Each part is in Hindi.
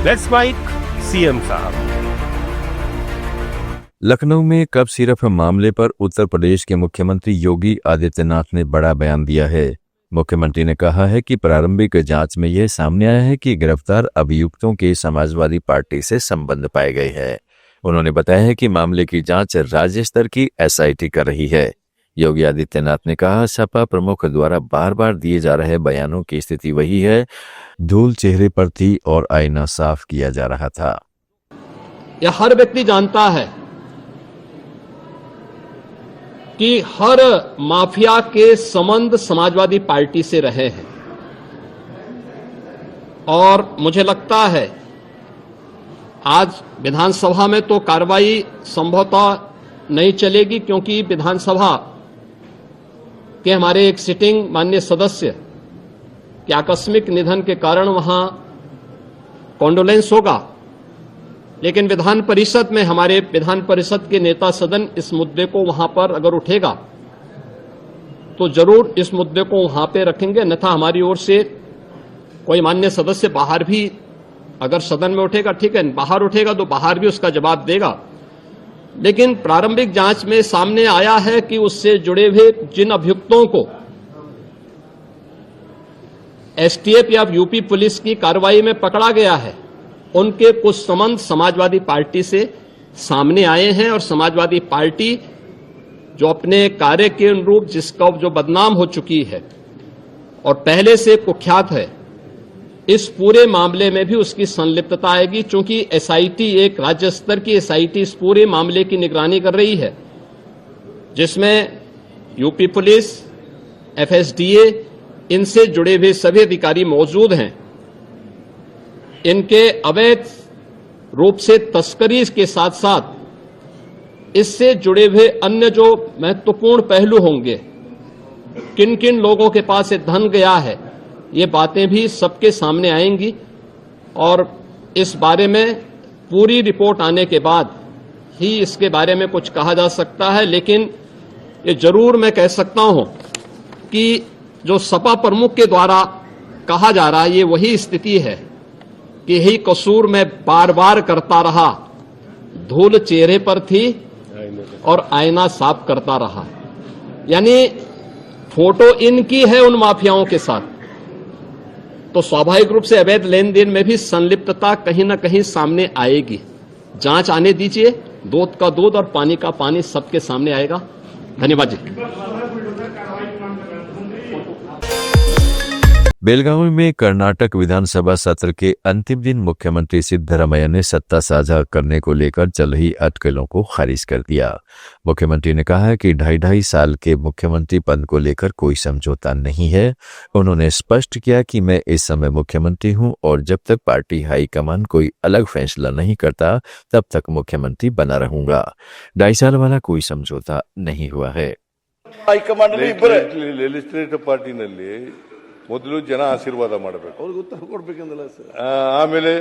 लेट्स माइक सीएम साहब। लखनऊ में कफ सिरप मामले पर उत्तर प्रदेश के मुख्यमंत्री योगी आदित्यनाथ ने बड़ा बयान दिया है। मुख्यमंत्री ने कहा है कि प्रारंभिक जांच में यह सामने आया है कि गिरफ्तार अभियुक्तों के समाजवादी पार्टी से संबंध पाए गए हैं। उन्होंने बताया है कि मामले की जांच राज्य स्तर की एसआईटी कर रही है। योगी आदित्यनाथ ने कहा, सपा प्रमुख द्वारा बार बार दिए जा रहे बयानों की स्थिति वही है, धूल चेहरे पर थी और आईना साफ किया जा रहा था। यह हर व्यक्ति जानता है कि हर माफिया के संबंध समाजवादी पार्टी से रहे हैं और मुझे लगता है आज विधानसभा में तो कार्रवाई संभवतः नहीं चलेगी, क्योंकि विधानसभा के हमारे एक सिटिंग माननीय सदस्य के आकस्मिक निधन के कारण वहां कॉन्डोलेंस होगा, लेकिन विधान परिषद में हमारे विधान परिषद के नेता सदन इस मुद्दे को वहां पर अगर उठेगा तो जरूर इस मुद्दे को वहां पे रखेंगे। अन्यथा हमारी ओर से कोई मान्य सदस्य बाहर भी अगर सदन में उठेगा ठीक है, बाहर उठेगा तो बाहर भी उसका जवाब देगा। लेकिन प्रारंभिक जांच में सामने आया है कि उससे जुड़े हुए जिन अभियुक्तों को एसटीएफ या यूपी पुलिस की कार्रवाई में पकड़ा गया है, उनके कुछ संबंध समाजवादी पार्टी से सामने आए हैं और समाजवादी पार्टी जो अपने कार्य के अनुरूप जिसका जो बदनाम हो चुकी है और पहले से कुख्यात है, इस पूरे मामले में भी उसकी संलिप्तता आएगी। चूंकि एसआईटी एक राज्य स्तर की एसआईटी इस पूरे मामले की निगरानी कर रही है, जिसमें यूपी पुलिस, एफएसडीए, इनसे जुड़े हुए सभी अधिकारी मौजूद हैं। इनके अवैध रूप से तस्करी के साथ साथ इससे जुड़े हुए अन्य जो महत्वपूर्ण पहलू होंगे, किन किन लोगों के पास ये धन गया है, ये बातें भी सबके सामने आएंगी और इस बारे में पूरी रिपोर्ट आने के बाद ही इसके बारे में कुछ कहा जा सकता है। लेकिन ये जरूर मैं कह सकता हूं कि जो सपा प्रमुख के द्वारा कहा जा रहा है, ये वही स्थिति है कि यही कसूर मैं बार बार करता रहा, धूल चेहरे पर थी और आईना साफ करता रहा। यानी फोटो इनकी है उन माफियाओं के साथ, तो स्वाभाविक रूप से अवैध लेन देन में भी संलिप्तता कहीं ना कहीं सामने आएगी। जांच आने दीजिए, दूध का दूध और पानी का पानी सबके सामने आएगा। धन्यवाद जी। बेलगावी में कर्नाटक विधानसभा सत्र के अंतिम दिन मुख्यमंत्री सिद्धरामैया ने सत्ता साझा करने को लेकर चल रही अटकलों को खारिज कर दिया। मुख्यमंत्री ने कहा है कि 2.5 साल के मुख्यमंत्री पद को लेकर कोई समझौता नहीं है। उन्होंने स्पष्ट किया कि मैं इस समय मुख्यमंत्री हूं और जब तक पार्टी हाईकमान कोई अलग फैसला नहीं करता तब तक मुख्यमंत्री बना रहूंगा। 2.5 साल वाला कोई समझौता नहीं हुआ है। ಲೆಜಿಸ್ಲೇಟಿವ್ ಪಾರ್ಟಿನಲ್ಲಿ ಮೊದಲು ಜನ ಆಶೀರ್ವಾದ ಮಾಡಬೇಕು, ಅವ್ರಿಗೆ ಉತ್ತರ ಕೊಡ್ಬೇಕಂದಲ್ಲ ಸರ್. ಆಮೇಲೆ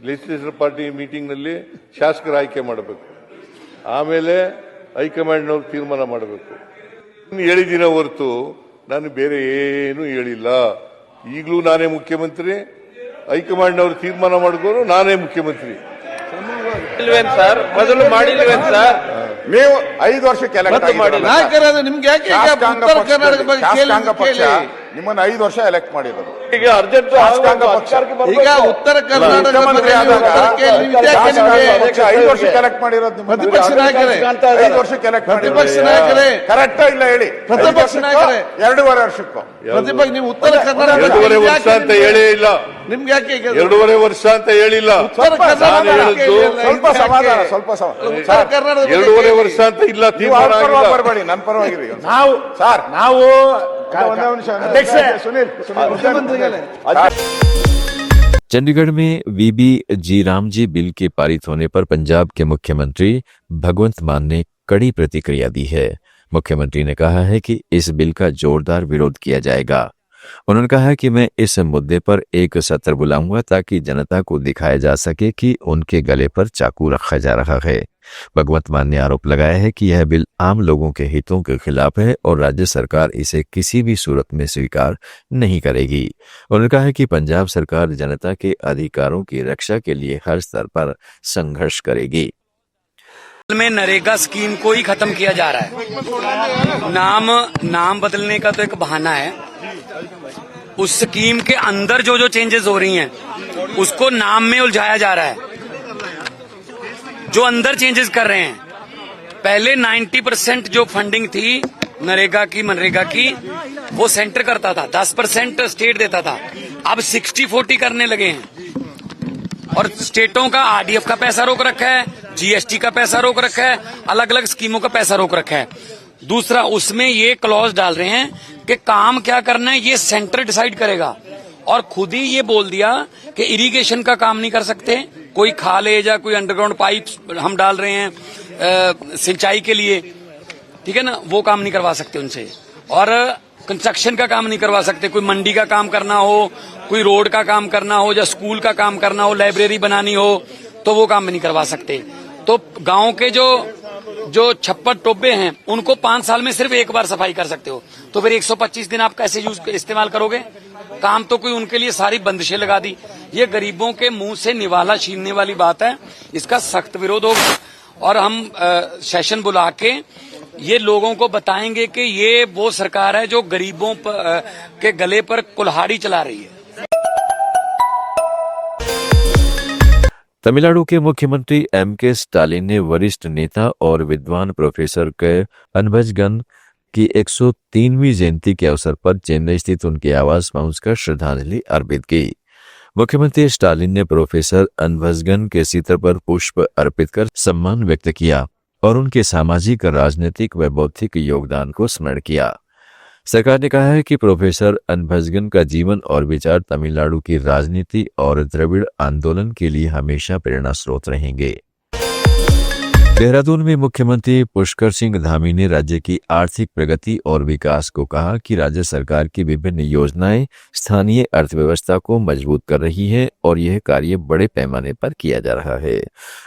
ಲೆಜಿಸ್ಲೇಟಿವ್ ಪಾರ್ಟಿ ಮೀಟಿಂಗ್ ನಲ್ಲಿ ಶಾಸಕರ ಆಯ್ಕೆ ಮಾಡಬೇಕು, ಆಮೇಲೆ ಹೈಕಮಾಂಡ್ನವ್ರು ತೀರ್ಮಾನ ಮಾಡಬೇಕು. ಹೇಳಿದಿನ ಹೊರತು ನಾನು ಬೇರೆ ಏನು ಹೇಳಿಲ್ಲ. ಈಗಲೂ ನಾನೇ ಮುಖ್ಯಮಂತ್ರಿ, ಹೈಕಮಾಂಡ್ನವ್ರು ತೀರ್ಮಾನ ಮಾಡಿದ್ರು ನಾನೇ ಮುಖ್ಯಮಂತ್ರಿ. ಸರ್ ಮೊದಲು ಮಾಡಿಲ್ವೇನ್ ಸರ್? ನೀವು 5 ವರ್ಷಕ್ಕೆ ಎಲೆಕ್ಟ್ ಮಾಡಿಲ್ಲ. ನಿಮ್ಗೆ ಯಾಕೆ ಉತ್ತರ ಕರ್ನಾಟಕ ಬಗ್ಗೆ ನಿಮ್ಮನ್ನ 5 ವರ್ಷ ಎಲೆಕ್ಟ್ ಮಾಡಿರೋದು. ಈಗ ಅರ್ಜೆಂಟ್ ಈಗ ಉತ್ತರ ಕರ್ನಾಟಕ ಮುಖ್ಯಮಂತ್ರಿ ಆದಾಗ 5 ವರ್ಷಕ್ಕೆ ಎಲೆಕ್ಟ್ ಮಾಡಿರೋದು. ಪ್ರತಿಪಕ್ಷ ನಾಯಕರೇ, 5 ವರ್ಷಕ್ಕೆ ಎಲೆಕ್ಟ್ ಪ್ರತಿಪಕ್ಷ ನಾಯಕರೇ ಕರೆಕ್ಟಾ ಇಲ್ಲ ಹೇಳಿ. ಪ್ರತಿಪಕ್ಷ ನಾಯಕರೇ 2.5 ವರ್ಷಕ್ಕೂ ಪ್ರತಿಪಕ್ಷ ನೀವು ಉತ್ತರ ಕರ್ನಾಟಕ 2.5 ವರ್ಷ ಅಂತ ಹೇಳೇ ಇಲ್ಲ. ನಿಮ್ಗೆ ಯಾಕೆ 2.5 ವರ್ಷ ಅಂತ ಹೇಳಿಲ್ಲ. ಉತ್ತರ ಕರ್ನಾಟಕ ಸ್ವಲ್ಪ ಸಮಾಧಾನ, ಸ್ವಲ್ಪ ಉತ್ತರ ಕರ್ನಾಟಕ 2.5 ವರ್ಷ ಅಂತ ಇಲ್ಲ. ಬರಬೇಡಿ, ನನ್ನ ಪರವಾಗಿರಿ. ನಾವು चंडीगढ़ में वीबी जी राम जी बिल के पारित होने पर पंजाब के मुख्यमंत्री भगवंत मान ने कड़ी प्रतिक्रिया दी है। मुख्यमंत्री ने कहा है कि इस बिल का जोरदार विरोध किया जाएगा। उन्होंने कहा कि मैं इस मुद्दे पर एक सत्र बुलाऊंगा ताकि जनता को दिखाया जा सके कि उनके गले पर चाकू रखा जा रहा है। भगवत मान ने आरोप लगाया है कि यह बिल आम लोगों के हितों के खिलाफ है और राज्य सरकार इसे किसी भी सूरत में स्वीकार नहीं करेगी। उन्होंने कहा कि पंजाब सरकार जनता के अधिकारों की रक्षा के लिए हर स्तर पर संघर्ष करेगी। में नरेगा स्कीम को ही खत्म किया जा रहा है। नाम बदलने का तो एक बहाना है। उस स्कीम के अंदर जो जो चेंजेस हो रही हैं उसको नाम में उलझाया जा रहा है। जो अंदर चेंजेस कर रहे हैं, पहले 90% जो फंडिंग थी नरेगा की मनरेगा की वो सेंटर करता था, 10% स्टेट देता था। अब 60-40 करने लगे हैं और स्टेटों का आरडीएफ का पैसा रोक रखा है, जीएसटी का पैसा रोक रखा है, अलग अलग स्कीमों का पैसा रोक रखा है। दूसरा, उसमें ये क्लॉज डाल रहे हैं कि काम क्या करना है ये सेंटर डिसाइड करेगा, और खुद ही ये बोल दिया कि इरिगेशन का काम नहीं कर सकते, कोई खालेज या कोई अंडरग्राउंड पाइप हम डाल रहे हैं सिंचाई के लिए, ठीक है ना, वो काम नहीं करवा सकते उनसे, और कंस्ट्रक्शन का काम नहीं करवा सकते। कोई मंडी का काम करना हो, कोई रोड का काम करना हो, या स्कूल का काम करना हो, लाइब्रेरी बनानी हो, तो वो काम नहीं करवा सकते। तो गांव के जो छप्पर टोबे हैं उनको 5 साल में सिर्फ एक बार सफाई कर सकते हो, तो फिर 125 दिन आप कैसे इस्तेमाल करोगे? काम तो कोई उनके लिए सारी बंदिशें लगा दी। ये गरीबों के मुंह से निवाला छीनने वाली बात है, इसका सख्त विरोध होगा और हम सेशन बुला के ये लोगों को बताएंगे कि ये वो सरकार है जो गरीबों के गले पर कुल्हाड़ी चला रही है। तमिलनाडु के मुख्यमंत्री एम.के. स्टालिन ने वरिष्ठ नेता और विद्वान प्रोफेसर के अनबझगन की 103वीं जयंती के अवसर पर चेन्नई स्थित उनके आवास पहुंचकर श्रद्धांजलि अर्पित की। मुख्यमंत्री स्टालिन ने प्रोफेसर अनबझगन के चित्र पर पुष्प अर्पित कर सम्मान व्यक्त किया और उनके सामाजिक, राजनीतिक व बौद्धिक योगदान को स्मरण किया। सरकार ने कहा है कि प्रोफेसर अनबझगन का जीवन और विचार तमिलनाडु की राजनीति और द्रविड़ आंदोलन के लिए हमेशा प्रेरणा स्रोत रहेंगे। देहरादून में मुख्यमंत्री पुष्कर सिंह धामी ने राज्य की आर्थिक प्रगति और विकास को कहा कि राज्य सरकार की विभिन्न योजनाएं स्थानीय अर्थव्यवस्था को मजबूत कर रही है और यह कार्य बड़े पैमाने पर किया जा रहा है।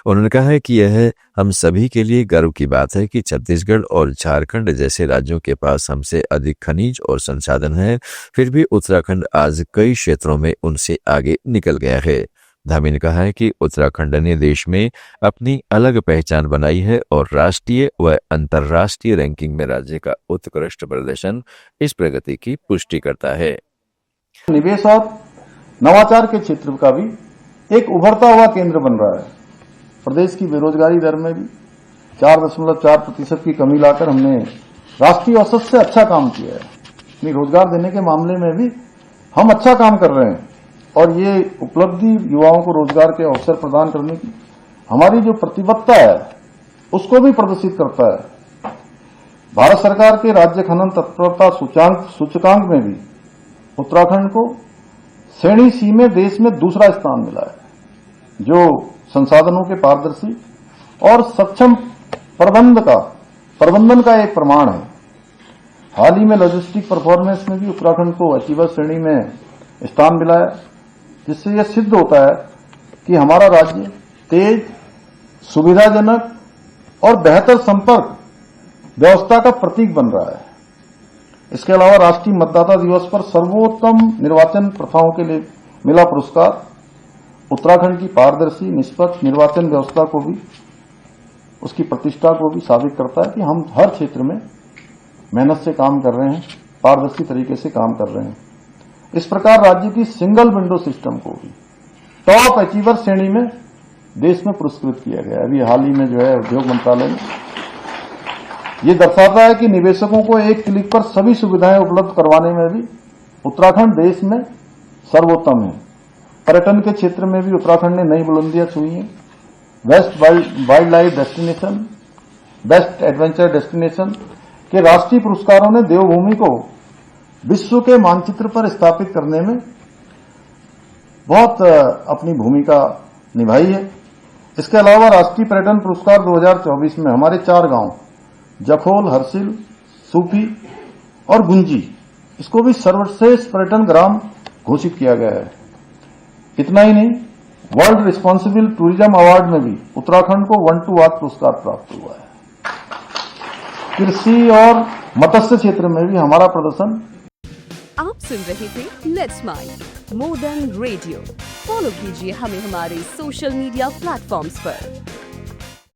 उन्होंने कहा है कि यह हम सभी के लिए गर्व की बात है कि छत्तीसगढ़ और झारखंड जैसे राज्यों के पास हमसे अधिक खनिज और संसाधन है, फिर भी उत्तराखंड आज कई क्षेत्रों में उनसे आगे निकल गया है। धामी ने कहा है कि उत्तराखंड ने देश में अपनी अलग पहचान बनाई है और राष्ट्रीय व अंतर्राष्ट्रीय रैंकिंग में राज्य का उत्कृष्ट प्रदर्शन इस प्रगति की पुष्टि करता है। निवेश और नवाचार के क्षेत्र का भी एक उभरता हुआ केंद्र बन रहा है। प्रदेश की बेरोजगारी दर में भी 4.4% की कमी लाकर हमने राष्ट्रीय औसत से अच्छा काम किया है। अपनी रोजगार देने के मामले में भी हम अच्छा काम कर रहे हैं और ये उपलब्धि युवाओं को रोजगार के अवसर प्रदान करने की हमारी जो प्रतिबद्धता है उसको भी प्रदर्शित करता है। भारत सरकार के राज्य खनन तत्परता सूचकांक में भी उत्तराखंड को श्रेणी सी में देश में दूसरा स्थान मिला है, जो संसाधनों के पारदर्शी और सक्षम प्रबंधन का एक प्रमाण है। हाल ही में लॉजिस्टिक परफॉर्मेंस में भी उत्तराखंड को अचीवर श्रेणी में स्थान मिला है, जिससे यह सिद्ध होता है कि हमारा राज्य तेज, सुविधाजनक और बेहतर संपर्क व्यवस्था का प्रतीक बन रहा है। इसके अलावा राष्ट्रीय मतदाता दिवस पर सर्वोत्तम निर्वाचन प्रथाओं के लिए मिला पुरस्कार उत्तराखंड की पारदर्शी, निष्पक्ष निर्वाचन व्यवस्था को भी, उसकी प्रतिष्ठा को भी साबित करता है कि हम हर क्षेत्र में मेहनत से काम कर रहे हैं, पारदर्शी तरीके से काम कर रहे हैं। इस प्रकार राज्य की सिंगल विंडो सिस्टम को भी टॉप अचीवर श्रेणी में देश में पुरस्कृत किया गया। अभी हाल ही में जो है उद्योग मंत्रालय ने ये दर्शाता है कि निवेशकों को एक क्लिक पर सभी सुविधाएं उपलब्ध करवाने में भी उत्तराखंड देश में सर्वोत्तम है। पर्यटन के क्षेत्र में भी उत्तराखंड ने नई बुलंदियां छुई हैं। Best wild life destination, best adventure destination के राष्ट्रीय पुरस्कारों ने देवभूमि को विश्व के मानचित्र पर स्थापित करने में बहुत अपनी भूमिका निभाई है। इसके अलावा राष्ट्रीय पर्यटन पुरस्कार 2024 में हमारे 4 गांव जखोल, हरसिल, सूपी और गुंजी इसको भी सर्वश्रेष्ठ पर्यटन ग्राम घोषित किया गया है। इतना ही नहीं, वर्ल्ड रिस्पॉन्सिबल टूरिज्म अवार्ड में भी उत्तराखंड को 1 to वाक पुरस्कार प्राप्त हुआ है। कृषि और मत्स्य क्षेत्र में भी हमारा प्रदर्शन। आप सुन रहे थे let's mind more than radio. Follow कीजिए हमें हमारे सोशल मीडिया प्लेटफॉर्म्स पर।